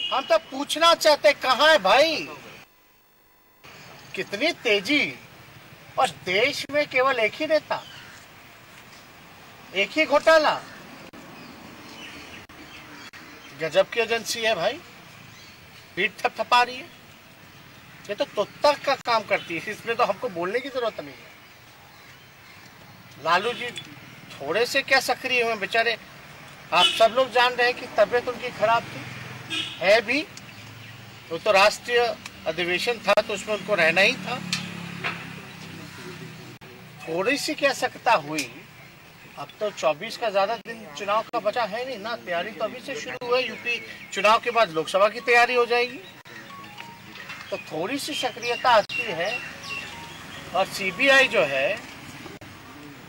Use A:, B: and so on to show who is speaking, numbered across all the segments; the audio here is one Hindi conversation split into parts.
A: हम तो पूछना चाहते कहाँ है भाई, कितनी तेजी। और देश में केवल एक ही नेता, एक ही घोटाला। गजब की एजेंसी है भाई, पीठ थपथपा रही है। ये तो तुत्ता का काम करती है, इसमें तो हमको बोलने की जरूरत नहीं है। लालू जी थोड़े से क्या सक्रिय हुए बेचारे, आप सब लोग जान रहे हैं कि तबीयत उनकी खराब थी, है भी। वो तो राष्ट्रीय अधिवेशन था तो उसमें उनको रहना ही था। थोड़ी सी क्या सकता हुई, अब तो 24 का ज्यादा दिन चुनाव का बचा है नहीं ना, तैयारी तो अभी से शुरू हुई। यूपी चुनाव के बाद लोकसभा की तैयारी हो जाएगी, तो थोड़ी सी सक्रियता आती है। और सीबीआई जो है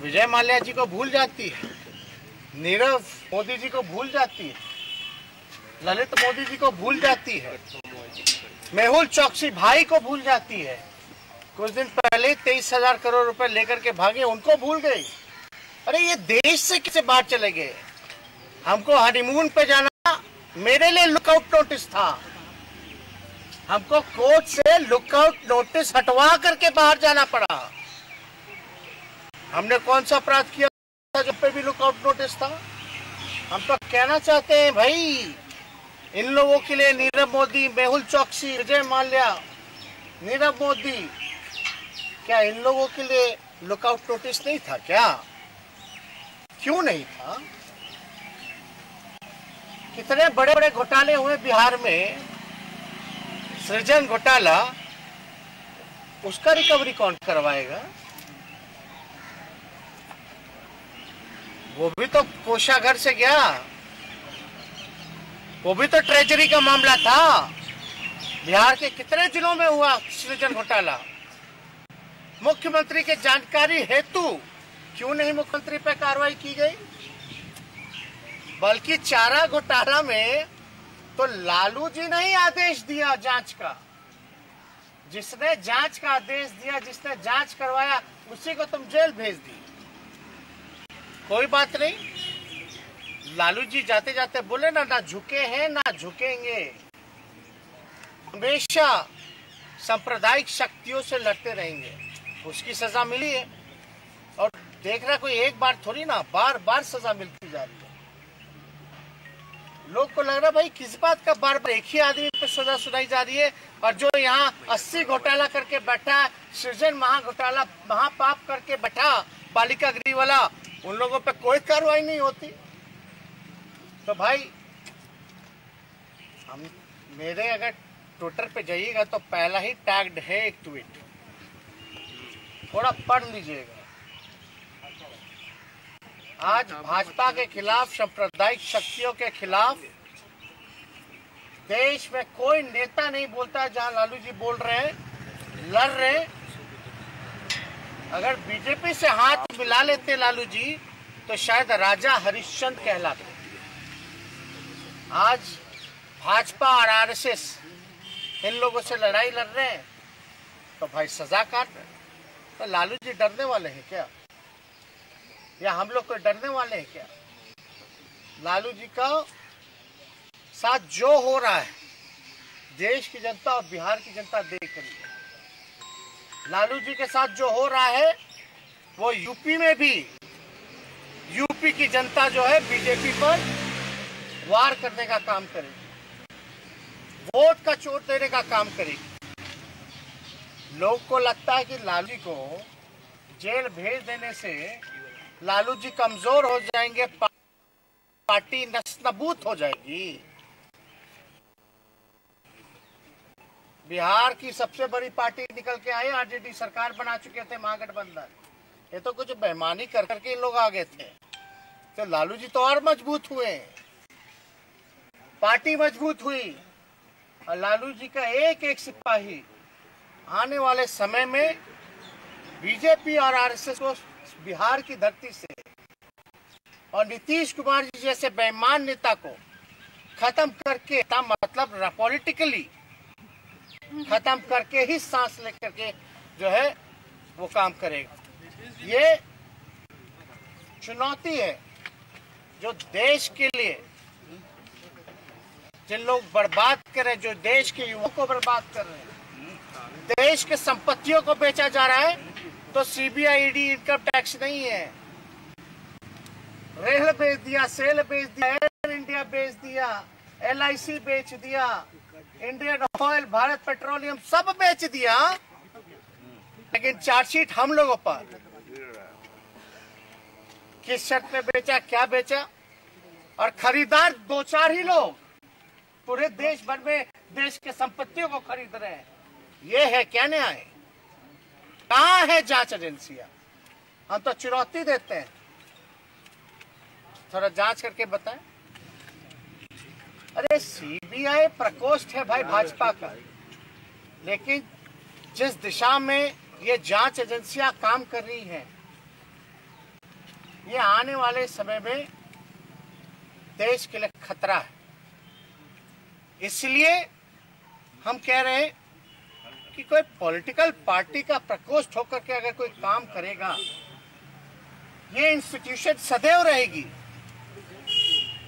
A: विजय माल्या जी को भूल जाती है, नीरव मोदी जी को भूल जाती है, ललित मोदी जी को भूल जाती है, मेहुल चौकसी भाई को भूल जाती है। कुछ दिन पहले 23,000 करोड़ रुपए लेकर के भागे, उनको भूल गई। अरे ये देश से किसे बाहर चले गए। हमको हनीमून पे जाना मेरे लिए लुकआउट नोटिस था, हमको कोर्ट से लुकआउट नोटिस हटवा करके बाहर जाना पड़ा। हमने कौन सा अपराध किया था जब पे भी लुकआउट नोटिस था। हम तो कहना चाहते हैं भाई, इन लोगों के लिए नीरव मोदी, मेहुल चौकसी, विजय माल्या, नीरव मोदी, क्या इन लोगों के लिए लुकआउट नोटिस नहीं था क्या? क्यों नहीं था? कितने बड़े बड़े घोटाले हुए बिहार में, सृजन घोटाला, उसका रिकवरी कौन करवाएगा? वो भी तो कोषागार से गया, वो भी तो ट्रेजरी का मामला था। बिहार के कितने जिलों में हुआ सृजन घोटाला? मुख्यमंत्री के जानकारी हेतु क्यों नहीं मुख्यमंत्री पर कार्रवाई की गई? बल्कि चारा घोटाला में तो लालू जी ने ही आदेश दिया जांच का। जिसने जांच का आदेश दिया, जिसने जांच करवाया, उसी को तुम जेल भेज दी। कोई बात नहीं, लालू जी जाते जाते बोले ना झुके हैं ना झुकेंगे, हमेशा सांप्रदायिक शक्तियों से लड़ते रहेंगे। उसकी सजा मिली है, और देख रहा कोई एक बार थोड़ी ना, बार बार सजा मिलती जा रही है। लोग को लग रहा भाई किस बात का बार बार एक ही आदमी पे सजा सुनाई जा रही है। और जो यहाँ 80 घोटाला करके बैठा, सृजन महाघोटाला महापाप करके बैठा, बालिका गृह वाला, उन लोगों पे कोई कार्रवाई नहीं होती। तो भाई हम, मेरे अगर ट्विटर पे जाइएगा तो पहला ही टैग्ड है एक ट्वीट, थोड़ा पढ़ लीजिएगा। आज भाजपा के खिलाफ, सांप्रदायिक शक्तियों के खिलाफ देश में कोई नेता नहीं बोलता जहां लालू जी बोल रहे हैं, लड़ रहे हैं। अगर बीजेपी से हाथ मिला लेते लालू जी तो शायद राजा हरिश्चंद्र कहलाते। आज भाजपा और आरएसएस इन लोगों से लड़ाई लड़ रहे हैं तो भाई सजा काट रहे हैं। तो लालू जी डरने वाले हैं क्या, या हम लोग को डरने वाले हैं क्या? लालू जी का साथ जो हो रहा है देश की जनता और बिहार की जनता देख रही है। लालू जी के साथ जो हो रहा है वो यूपी में भी, यूपी की जनता जो है बीजेपी पर वार करने का काम करेगी, वोट का चोट देने का काम करेगी। लोग को लगता है कि लालू जी को जेल भेज देने से लालू जी कमजोर हो जाएंगे, पार्टी नस्ताबूत हो जाएगी। बिहार की सबसे बड़ी पार्टी निकल के आई, आरजेडी सरकार बना चुके थे महागठबंधन। ये तो कुछ बेईमानी कर करके इन लोग आ गए थे, तो लालू जी तो और मजबूत हुए, पार्टी मजबूत हुई। और लालू जी का एक एक सिपाही आने वाले समय में बीजेपी और आरएसएस को बिहार की धरती से और नीतीश कुमार जी जैसे बेईमान नेता को खत्म करके, मतलब पॉलिटिकली खत्म करके ही सांस लेकर के जो है वो काम करेगा। ये चुनौती है जो देश के लिए जिन लोग बर्बाद कर रहे हैं, जो देश के युवाओं को बर्बाद कर रहे हैं, देश के संपत्तियों को बेचा जा रहा है, तो सीबीआई ईडी इनकम टैक्स नहीं है। रेल बेच दिया, सेल बेच दिया, एयर इंडिया बेच दिया, LIC बेच दिया, इंडियन ऑयल, भारत पेट्रोलियम सब बेच दिया, लेकिन चार्जशीट हम लोगों पर। किस शर्त पे बेचा, क्या बेचा, और खरीदार 2-4 ही लोग पूरे देश भर में देश के संपत्तियों को खरीद रहे हैं। ये है क्या न्याय? कहाँ है जांच एजेंसियां? हम तो चुनौती देते हैं, थोड़ा जांच करके बताएं। अरे सीबीआई प्रकोष्ठ है भाई भाजपा का, लेकिन जिस दिशा में ये जांच एजेंसियां काम कर रही हैं, ये आने वाले समय में देश के लिए खतरा है। इसलिए हम कह रहे हैं कि कोई पॉलिटिकल पार्टी का प्रकोष्ठ होकर के अगर कोई काम करेगा, ये इंस्टीट्यूशन सदैव रहेगी,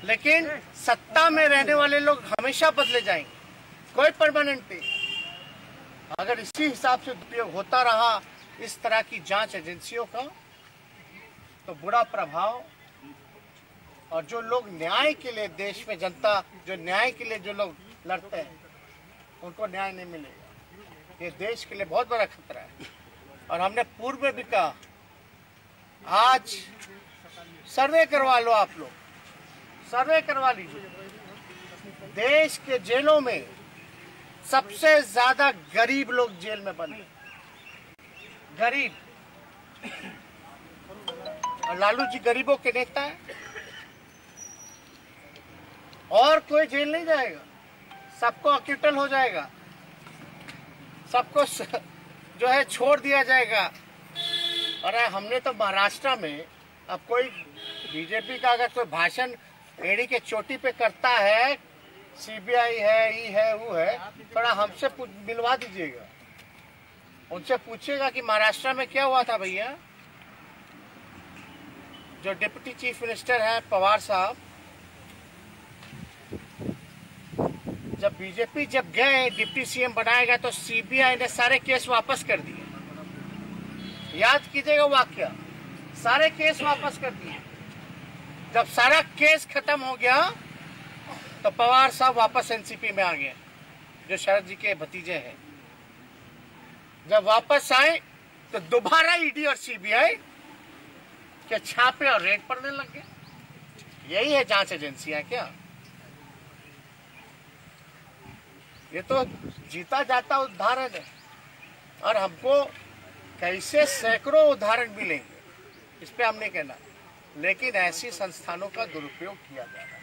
A: लेकिन सत्ता में रहने वाले लोग हमेशा बदले जाएंगे, कोई परमानेंट नहीं। अगर इसी हिसाब से उपयोग होता रहा इस तरह की जांच एजेंसियों का, तो बुरा प्रभाव, और जो लोग न्याय के लिए देश में, जनता जो न्याय के लिए जो लोग लड़ते हैं, उनको न्याय नहीं मिलेगा। ये देश के लिए बहुत बड़ा खतरा है। और हमने पूर्व में भी कहा, आज सर्वे करवा लो, आप लोग सर्वे करवा लीजिए, देश के जेलों में सबसे ज्यादा गरीब लोग जेल में बंद, गरीब। और लालू जी गरीबों के नेता है, और कोई जेल नहीं जाएगा, सबको अक्यूटल हो जाएगा, सबको जो है छोड़ दिया जाएगा। और हमने तो महाराष्ट्र में, अब कोई बीजेपी का अगर कोई भाषण एड़ी के चोटी पे करता है, सीबीआई है, ये है, वो है, थोड़ा हमसे मिलवा दीजिएगा, उनसे पूछिएगा कि महाराष्ट्र में क्या हुआ था भैया। जो डिप्टी चीफ मिनिस्टर है पवार साहब, जब बीजेपी गए डिप्टी सीएम बनाएगा, तो सीबीआई ने सारे केस वापस कर दिए। याद कीजिएगा वाकया, सारे केस वापस कर दिए। जब सारा केस खत्म हो गया, तो पवार साहब वापस एनसीपी में आ गए, जो शरद जी के भतीजे हैं। जब वापस आए, तो दोबारा ईडी और सीबीआई के छापे और रेड पड़ने लग गए। यही है जांच एजेंसियां क्या? ये तो जीता जाता उदाहरण है, और हमको कैसे सैकड़ों उदाहरण मिलेंगे, इस पे हम नहीं कहना, लेकिन ऐसी संस्थानों का दुरुपयोग किया जा रहा है।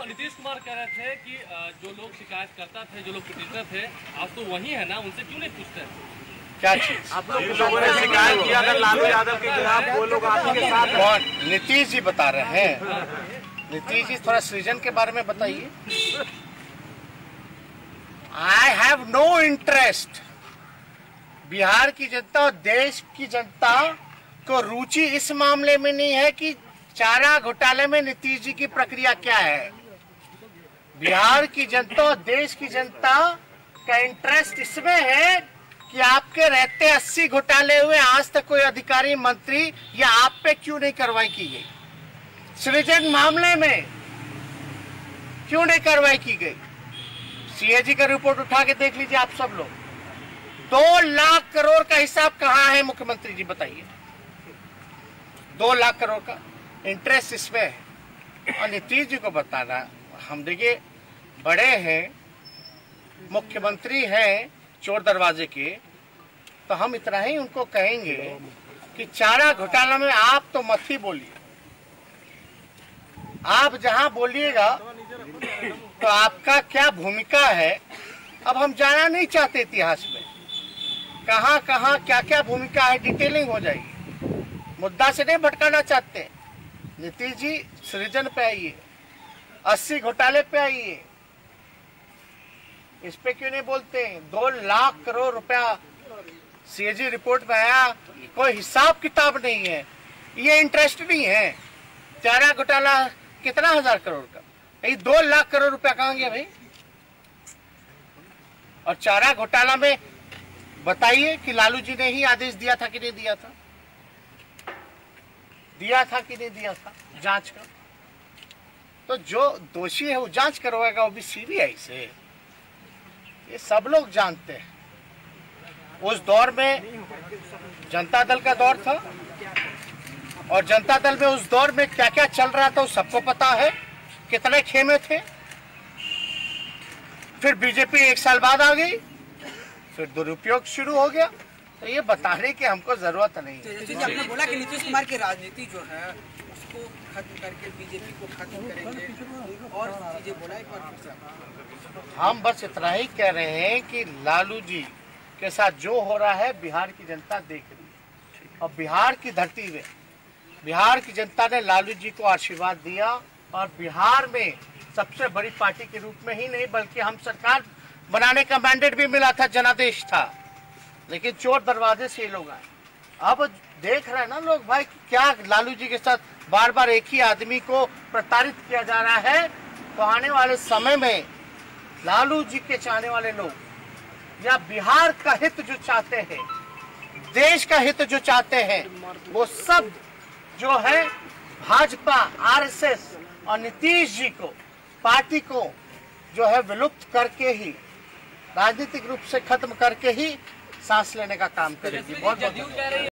B: नीतीश कुमार कह रहे थे कि जो लोग शिकायत करता थे, जो लोग पिटीटर थे, आज तो वही है ना, उनसे क्यों नहीं पूछते?
A: क्या चीज?
C: आप लोगों ने शिकायत किया अगर लालू यादव के खिलाफ, वो लोग आपके साथ।
A: कौन? नीतीश जी बता रहे हैं। नीतीश जी थोड़ा सृजन के बारे में बताइए। I have no interest. Bihar की जनता और देश की जनता को रुचि इस मामले में नहीं है कि चारा घोटाले में नीतीश जी की प्रक्रिया क्या है। बिहार की जनता और देश की जनता का इंटरेस्ट इसमें है कि आपके रहते 80 घोटाले हुए, आज तक कोई अधिकारी, मंत्री या आप पे क्यों नहीं कार्रवाई की गई? सृजन मामले में क्यों नहीं कार्रवाई की गई? सीएजी का रिपोर्ट उठा के देख लीजिए आप सब लोग। 2 लाख करोड़ का हिसाब कहाँ है मुख्यमंत्री जी बताइए? 2 लाख करोड़ का इंटरेस्ट इसमें है। और नीतीश जी को बताना, हम देखिए बड़े हैं, मुख्यमंत्री हैं चोर दरवाजे के, तो हम इतना ही उनको कहेंगे कि चारा घोटाला में आप तो मत ही बोलिए। आप जहां बोलिएगा तो आपका क्या भूमिका है, अब हम जाना नहीं चाहते इतिहास में, कहां कहां क्या क्या भूमिका है, डिटेलिंग हो जाएगी। मुद्दा से नहीं भटकाना चाहते। नीतीश जी सृजन पे आइए, 80 घोटाले पे आइए, इस पे क्यों नहीं बोलते? 2 लाख करोड़ रुपया सीएजी रिपोर्ट में आया, कोई हिसाब किताब नहीं है, ये इंटरेस्ट नहीं है। चारा घोटाला कितना 1000 करोड़ का, ये 2 लाख करोड़ रुपया कहाँ गया भाई? और चारा घोटाला में बताइए कि लालू जी ने ही आदेश दिया था कि नहीं दिया था? दिया था कि नहीं दिया था? जांच कर। तो जो दोषी है वो जांच करवाएगा, वो भी सीबीआई से। ये सब लोग जानते हैं। उस दौर में जनता दल का दौर था, और जनता दल में उस दौर में क्या क्या चल रहा था वो सबको पता है, कितने खेमे थे। फिर बीजेपी 1 साल बाद आ गई, फिर दुरुपयोग शुरू हो गया। तो ये बताने की हमको जरूरत नहीं है।
D: आपने बोला कि नीतीश कुमार की राजनीति जो है उसको खत्म करके बीजेपी को खत्म करेंगे, और चीजें बोला एक बार फिर से।
A: हम बस इतना ही कह रहे हैं कि लालू जी के साथ जो हो रहा है बिहार की जनता देख रही है, और बिहार की धरती में बिहार की जनता ने लालू जी को आशीर्वाद दिया, और बिहार में सबसे बड़ी पार्टी के रूप में ही नहीं बल्कि हम सरकार बनाने का मैंडेट भी मिला था, जनादेश था, लेकिन चोर दरवाजे से ये लोग आए। अब देख रहे हैं ना लोग भाई कि क्या लालू जी के साथ बार बार एक ही आदमी को प्रताड़ित किया जा रहा है। तो आने वाले समय में लालू जी के चाहने वाले लोग या बिहार का हित जो चाहते हैं, देश का हित जो चाहते हैं, वो सब जो है भाजपा, आरएसएस और नीतीश जी को, पार्टी को जो है विलुप्त करके ही, राजनीतिक रूप से खत्म करके ही सांस लेने का काम करेगी। बहुत बहुत